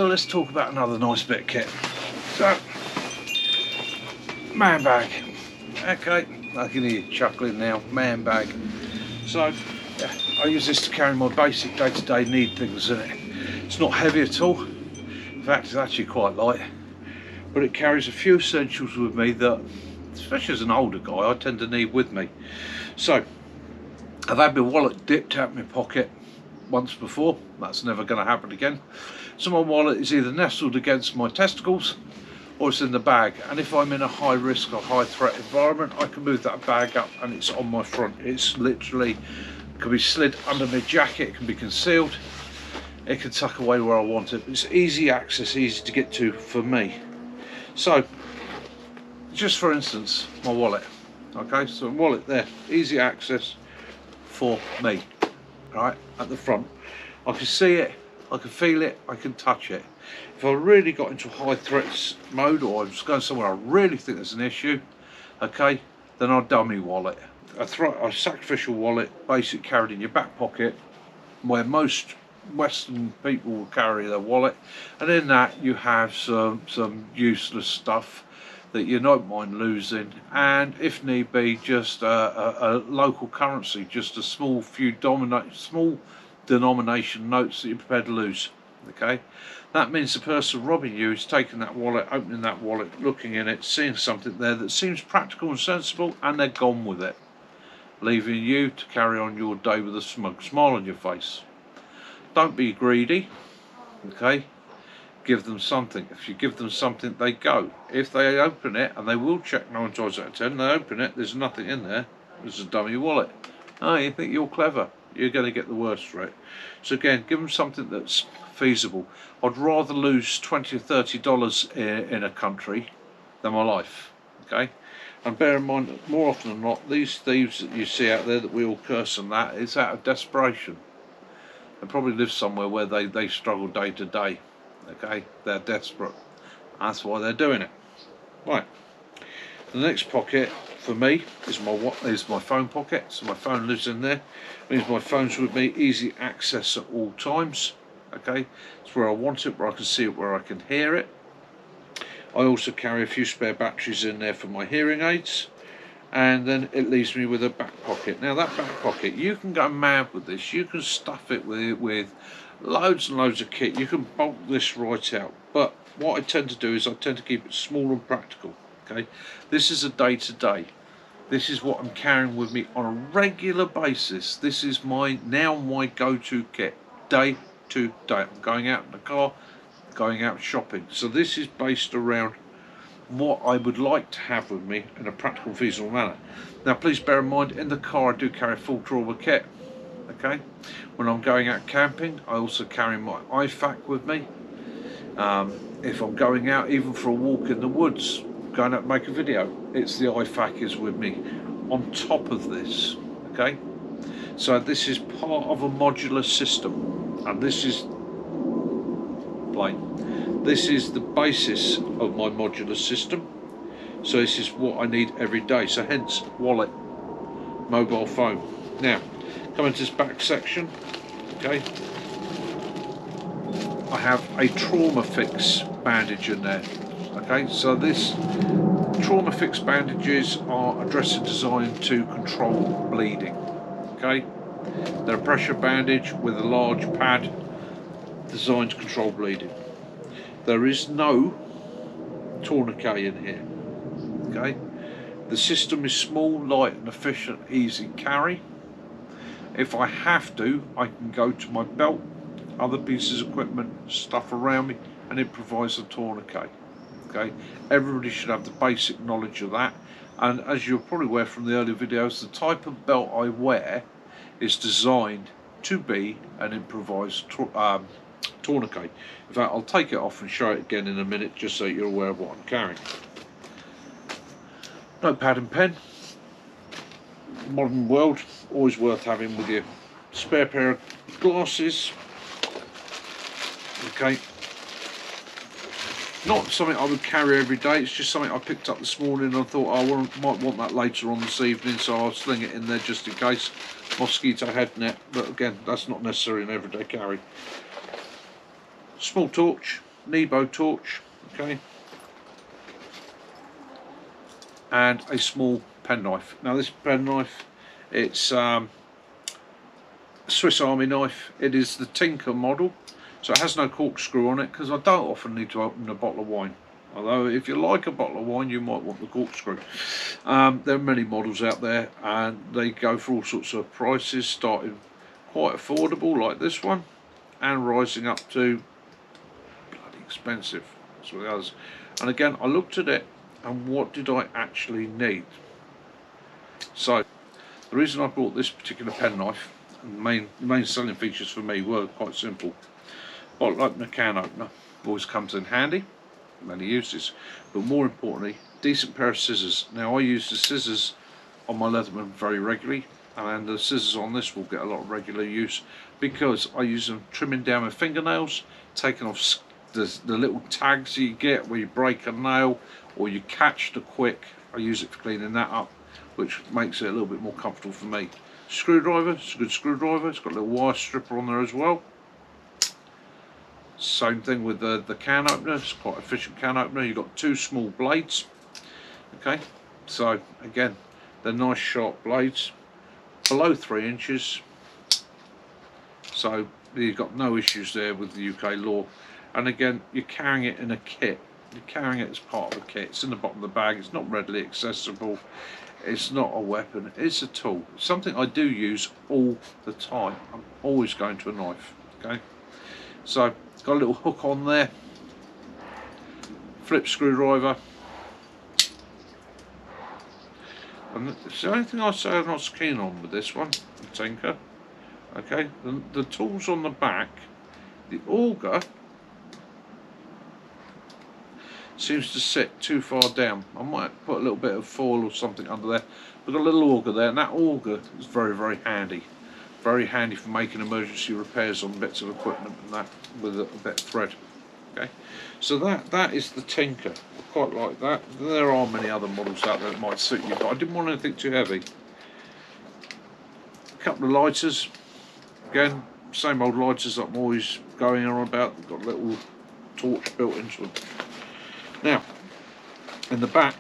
let's talk about another nice bit of kit. So, man bag. Okay, I can hear you chuckling now. Man bag. So, yeah, I use this to carry my basic day-to-day need things in it. It's not heavy at all. In fact, it's actually quite light. But it carries a few essentials with me that, especially as an older guy, I tend to need with me. So, I've had my wallet dipped out of my pocket once before. That's never going to happen again. So my wallet is either nestled against my testicles or it's in the bag, and if I'm in a high risk or high threat environment, I can move that bag up and it's on my front. It's literally, it can be slid under my jacket, it can be concealed, it can tuck away where I want it. It's easy access, easy to get to for me. So just for instance, my wallet. Okay, so wallet there, easy access for me. Right at the front, I can see it, I can feel it, I can touch it. If I really got into high threats mode, or I'm just going somewhere I really think there's an issue, okay, then I'll dummy wallet. A sacrificial wallet, basic, carried in your back pocket, where most Western people will carry their wallet, and in that you have some useless stuff that you don't mind losing, and if need be, just a local currency, just a small denomination notes that you're prepared to lose. Okay, that means the person robbing you is taking that wallet, opening that wallet, looking in it, seeing something there that seems practical and sensible, and they're gone with it, leaving you to carry on your day with a smug smile on your face. Don't be greedy, okay? Give them something. If you give them something, they go. If they open it, and they will check 9 times out of 10, they open it, there's nothing in there, there's a dummy wallet. Oh, you think you're clever, you're going to get the worst for it. So again, give them something that's feasible. I'd rather lose $20 or $30 in a country than my life, okay? And bear in mind that more often than not, these thieves that you see out there that we all curse and that, it's out of desperation. They probably live somewhere where they struggle day to day, okay? They're desperate, that's why they're doing it. Right, the next pocket for me is my phone pocket. So my phone lives in there. It means my phone's with me, easy access at all times. Okay, it's where I want it, where I can see it, where I can hear it. I also carry a few spare batteries in there for my hearing aids, and then it leaves me with a back pocket. Now that back pocket, you can go mad with this. You can stuff it with loads and loads of kit. You can bulk this right out, but what I tend to do is I tend to keep it small and practical. Okay, this is a day-to-day. This is what I'm carrying with me on a regular basis. This is my go-to kit, day to day. I'm going out in the car, going out shopping. So this is based around what I would like to have with me in a practical, feasible manner. Now, please bear in mind, in the car I do carry a full trauma kit. Okay, when I'm going out camping, I also carry my IFAK with me. If I'm going out, even for a walk in the woods, going out to make a video, it's the IFAK is with me on top of this. Okay, so this is part of a modular system, and this is plain. This is the basis of my modular system. So this is what I need every day. So hence wallet, mobile phone. Now, coming to this back section, okay, I have a trauma fix bandage in there. Okay, so this trauma fix bandages are a dressing designed to control bleeding. Okay, they're a pressure bandage with a large pad designed to control bleeding. There is no tourniquet in here. Okay, the system is small, light and efficient, easy carry. If I have to, I can go to my belt, other pieces of equipment, stuff around me, and it provides a tourniquet. Okay, everybody should have the basic knowledge of that. And as you're probably aware from the earlier videos, the type of belt I wear is designed to be an improvised tourniquet. In fact, I'll take it off and show it again in a minute, just so you're aware of what I'm carrying. Notepad and pen. Modern world, always worth having with you. Spare pair of glasses. Okay, not something I would carry every day, it's just something I picked up this morning and I thought I might want that later on this evening, so I'll sling it in there just in case. Mosquito head net, but again, that's not necessarily an everyday carry. Small torch, Nebo torch, okay, and a small penknife. Now this penknife, it's Swiss Army knife. It is the Tinker model, so it has no corkscrew on it because I don't often need to open a bottle of wine. Although if you like a bottle of wine, you might want the corkscrew. There are many models out there, and they go for all sorts of prices, starting quite affordable like this one, and rising up to bloody expensive. That's what the others. And again, I looked at it, and what did I actually need? So the reason I bought this particular penknife, the main selling features for me were quite simple. Bottle opener, can opener, always comes in handy, many uses, but more importantly, decent pair of scissors. Now I use the scissors on my Leatherman very regularly, and the scissors on this will get a lot of regular use because I use them trimming down my fingernails, taking off the little tags you get where you break a nail or you catch the quick. I use it for cleaning that up, which makes it a little bit more comfortable for me. Screwdriver, it's a good screwdriver, it's got a little wire stripper on there as well. Same thing with the can opener, it's quite an efficient can opener. You've got two small blades, okay, so again, they're nice sharp blades, below 3 inches, so you've got no issues there with the UK law. And again, you're carrying it in a kit, you're carrying it as part of a kit, it's in the bottom of the bag, it's not readily accessible. It's not a weapon, it's a tool. It's something I do use all the time. I'm always going to a knife, okay? So, got a little hook on there, flip screwdriver. And it's the only thing I say I'm not so keen on with this one, the Tinker. Okay, the tools on the back, the auger seems to sit too far down. I might put a little bit of foil or something under there. We've got a little auger there, and that auger is very, very handy. Very handy for making emergency repairs on bits of equipment and that with a bit of thread. Okay, so that is the Tinker. I quite like that. There are many other models out there that might suit you, but I didn't want anything too heavy. A couple of lighters. Again, same old lighters that I'm always going on about. They've got a little torch built into them. Now, in the back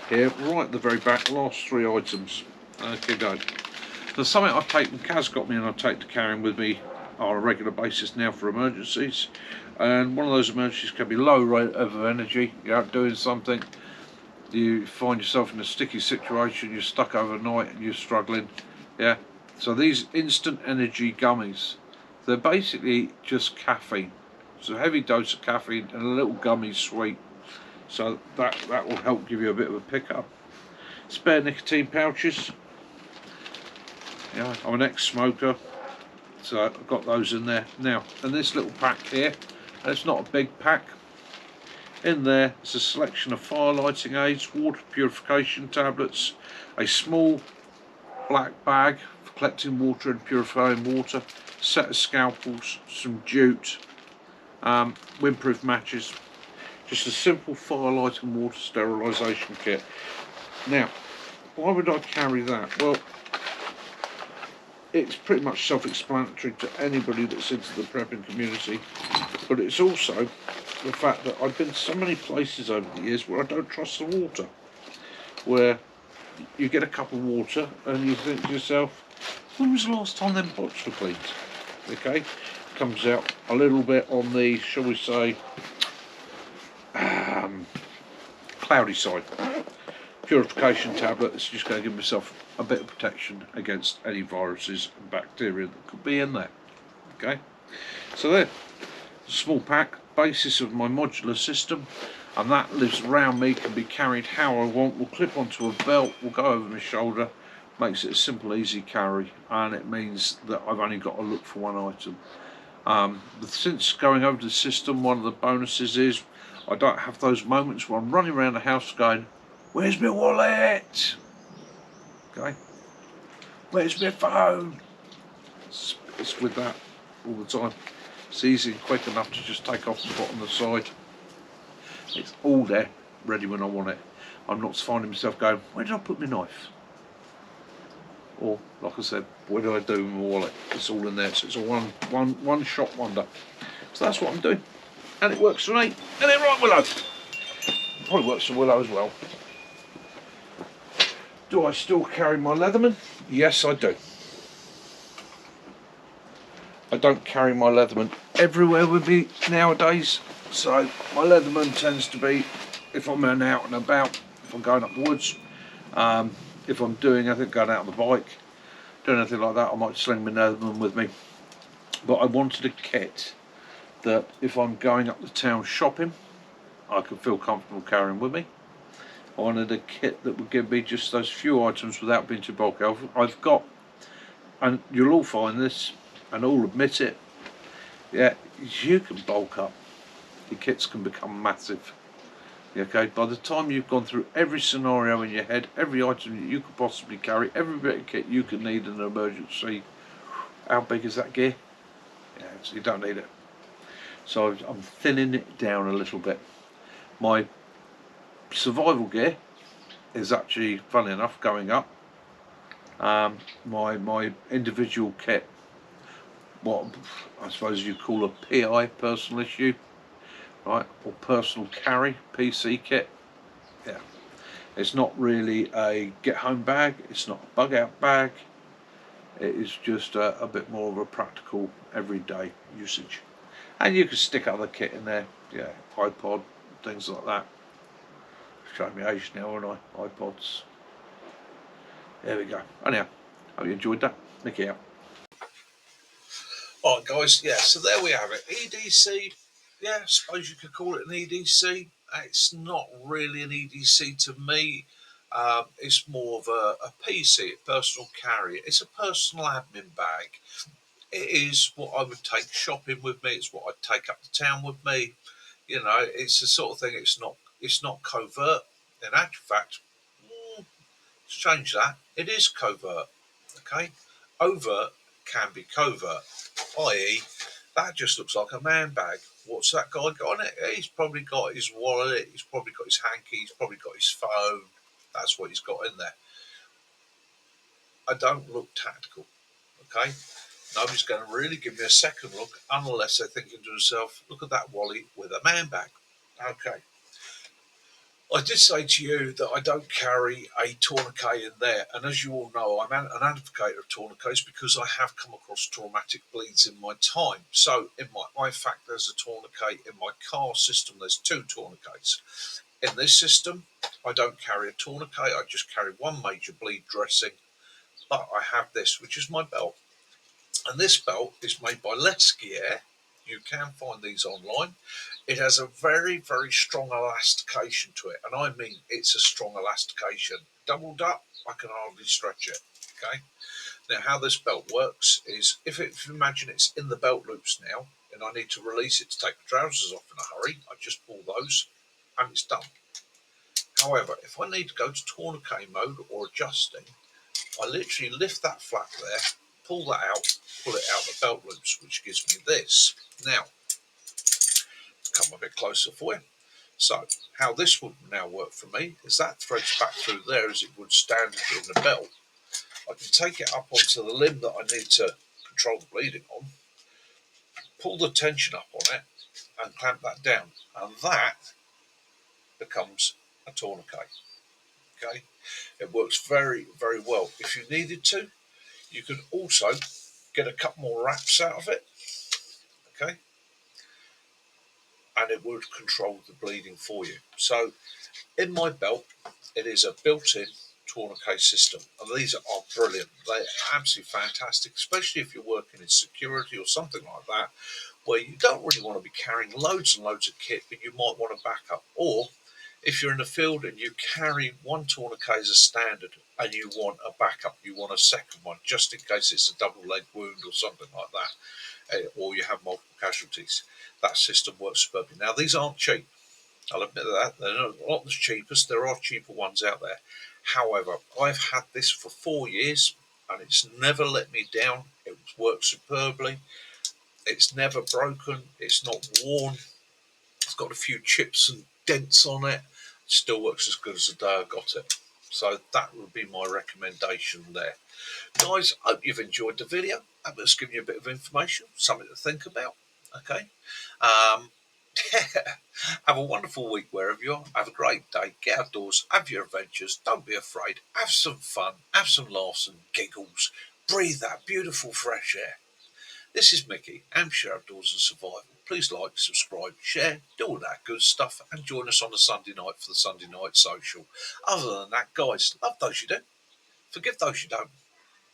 here, right at the very back, last 3 items. Okay, go. So something I've taken, Kaz got me, and I take to carrying with me on a regular basis now for emergencies. And one of those emergencies can be low rate of energy. You're out doing something, you find yourself in a sticky situation, you're stuck overnight and you're struggling. Yeah. So these instant energy gummies, they're basically just caffeine. It's a heavy dose of caffeine and a little gummy sweet. So that will help give you a bit of a pickup. Spare nicotine pouches. Yeah, I'm an ex-smoker, so I've got those in there. Now, and this little pack here, and it's not a big pack. In there is a selection of fire lighting aids, water purification tablets, a small black bag for collecting water and purifying water, set of scalpels, some jute, windproof matches. Just a simple fire lighting water sterilisation kit. Now, why would I carry that? Well, it's pretty much self-explanatory to anybody that's into the prepping community, but it's also the fact that I've been to so many places over the years where I don't trust the water, where you get a cup of water and you think to yourself, when was the last time them pots were cleaned? Okay, comes out a little bit on the, shall we say, cloudy side. Purification tablet is just going to give myself a bit of protection against any viruses and bacteria that could be in there. Okay, so there, small pack, basis of my modular system, and that lives around me, can be carried how I want, will clip onto a belt, will go over my shoulder, makes it a simple, easy carry, and it means that I've only got to look for one item. Since going over the system, one of the bonuses is I don't have those moments where I'm running around the house going, where's my wallet? Okay, where's my phone? It's with that all the time. It's easy and quick enough to just take off the bottom of the side. It's all there, ready when I want it. I'm not finding myself going, where did I put my knife? Or, like I said, what did I do with my wallet? It's all in there, so it's a one-shot wonder. So that's what I'm doing. and it works for me. And it right, Willow. Probably works for Willow as well. Do I still carry my Leatherman? Yes, I do. I don't carry my Leatherman everywhere with me nowadays, so my Leatherman tends to be if I'm out and about, if I'm going up the woods, if I'm doing anything, going out on the bike, doing anything like that, I might sling my Leatherman with me. But I wanted a kit that if I'm going up the town shopping, I could feel comfortable carrying with me. I wanted a kit that would give me just those few items without being too bulky. I've got, and you'll all find this, and all admit it, yeah, you can bulk up. Your kits can become massive. Okay, by the time you've gone through every scenario in your head, every item that you could possibly carry, every bit of kit you could need in an emergency, how big is that gear? Yeah, so you don't need it. So I'm thinning it down a little bit. My survival gear is actually, funny enough, going up. My individual kit, what I suppose you call a PI, personal issue, right, or personal carry, PC kit. Yeah, it's not really a get home bag, it's not a bug out bag, it is just a bit more of a practical everyday usage. And you can stick other kit in there, yeah, iPod, things like that. Showing me age now, aren't I? iPods. There we go. Anyhow, hope you enjoyed that. Nicky out. Alright guys, yeah, so there we have it. E.D.C, yeah, I suppose you could call it an E.D.C. It's not really an E.D.C to me. It's more of a PC, a personal carrier. It's a personal admin bag. It is what I would take shopping with me. It's what I'd take up to town with me. You know, it's the sort of thing. It's not covert. In actual fact, let's change that. It is covert. Okay, overt can be covert, i.e., that just looks like a man bag. What's that guy got on it? He's probably got his wallet. He's probably got his hanky. He's probably got his phone. That's what he's got in there. I don't look tactical. Okay, nobody's going to really give me a second look unless they're thinking to themselves, "Look at that Wally with a man bag." Okay. I did say to you that I don't carry a tourniquet in there, and as you all know, I'm an advocate of tourniquets because I have come across traumatic bleeds in my time. So, in my IFAC, there's a tourniquet. In my car system, there's two tourniquets. In this system, I don't carry a tourniquet, I just carry one major bleed dressing, but I have this, which is my belt. And this belt is made by Let's-Gear. You can find these online. It has a very, very strong elastication to it, and I mean it's a strong elastication. Doubled up, I can hardly stretch it. Okay. Now, how this belt works is if you imagine it's in the belt loops now, and I need to release it to take the trousers off in a hurry, I just pull those, and it's done. However, if I need to go to tourniquet mode or adjusting, I literally lift that flap there, pull that out, pull it out the belt loops, which gives me this. Now, come a bit closer for you. So, how this would now work for me is that threads back through there as it would standard in the belt. I can take it up onto the limb that I need to control the bleeding on, pull the tension up on it, and clamp that down. And that becomes a tourniquet. Okay, it works very, very well. If you needed to, you could also get a couple more wraps out of it. Okay, and it would control the bleeding for you. So in my belt, it is a built-in tourniquet system, and these are brilliant. They're absolutely fantastic, especially if you're working in security or something like that, where you don't really want to be carrying loads and loads of kit, but you might want to back up. Or if you're in the field and you carry one tourniquet as a standard and you want a backup, you want a second one just in case it's a double leg wound or something like that, or you have multiple casualties. That system works superbly. Now, these aren't cheap. I'll admit that. They're not the cheapest. There are cheaper ones out there. However, I've had this for 4 years and it's never let me down. It works superbly. It's never broken. It's not worn. It's got a few chips and dents on it. Still works as good as the day I got it. So that would be my recommendation there. Guys, I hope you've enjoyed the video. I hope it's given you a bit of information, something to think about. Okay. Have a wonderful week wherever you are. Have a great day. Get outdoors. Have your adventures. Don't be afraid. Have some fun. Have some laughs and giggles. Breathe that beautiful fresh air. This is Mickey, Hampshire Outdoors and Survival. Please like, subscribe, share, do all that good stuff, and join us on a Sunday night for the Sunday Night Social. Other than that, guys, love those you do. Forgive those you don't.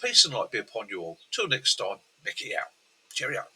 Peace and light be upon you all. Till next time, Mickey out. Cheerio.